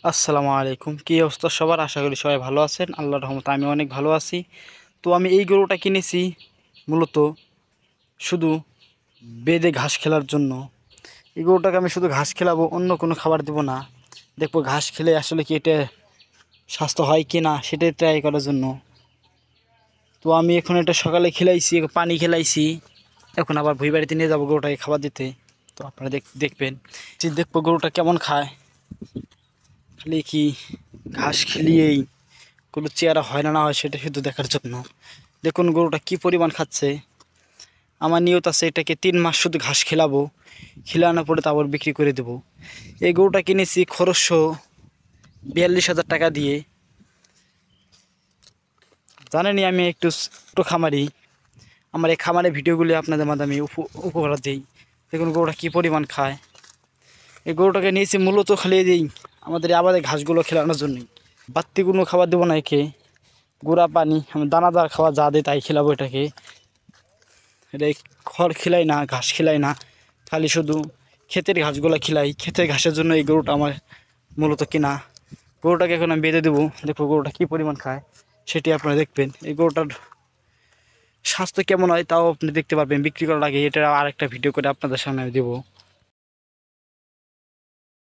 আসসালামু আলাইকুম। কী অবস্থা সবার? আশা করি সবাই ভালো আছেন। আল্লাহর রহমতে আমি অনেক ভালো আছি। তো আমি এই গরুটা কিনেছি মূলত শুধু বেঁধে ঘাস খেলার জন্য। এই গরুটাকে আমি শুধু ঘাস খেলাবো, অন্য কোনো খাবার দেবো না। দেখবো ঘাস খেলে আসলে কি এটা স্বাস্থ্য হয় কি না সেটাই ট্রাই করার জন্য। তো আমি এখন এটা সকালে খেলাইছি, পানি খেলাইছি। এখন আবার ভুঁই বাড়িতে নিয়ে যাবো গরুটাকে খাবার দিতে। তো আপনারা দেখবেন যে দেখবো গরুটা কেমন খায়। খালি কি ঘাস খেলিয়েই কোনো চেহারা হয় না হয় সেটা শুধু দেখার জন্য। দেখুন গরুটা কি পরিমাণ খাচ্ছে। আমার নিয়ত আছে এটাকে 3 মাস শুধু ঘাস খেলাবো, খেলানোর পরে তারপর বিক্রি করে দেবো। এই গরুটা কিনেছি খরচ 42,000 টাকা দিয়ে। জানেনই আমি একটু ছোটো খামারি। আমার এই খামারের ভিডিওগুলি আপনাদের মাধ্যমে উপহার দিই। দেখুন গরুটা কী পরিমাণ খায়। এই গরুটাকে নিয়েছি মূলত খালিয়ে দিই আমাদের আবাদের ঘাসগুলো খেলানোর জন্যই। বাড়তি কোনো খাবার দেবো না একে। গুঁড়া পানি আমি দানাদার খাওয়া যা দিই তাই খেলাবো এটাকে। এটা খড় খিলাই না, ঘাস খিলাই না, খালি শুধু ক্ষেতের ঘাসগুলো খিলাই। ক্ষেতের ঘাসের জন্য এই গরুটা আমার মূলত কিনা। গরুটাকে এখন আমি বেঁধে দেবো। দেখবো গরুটা কী পরিমাণ খায় সেটি আপনারা দেখবেন। এই গরুটার স্বাস্থ্য কেমন হয় তাও আপনি দেখতে পারবেন বিক্রি করার আগে। এটা আরেকটা ভিডিও করে আপনাদের সামনে আমি দেবো।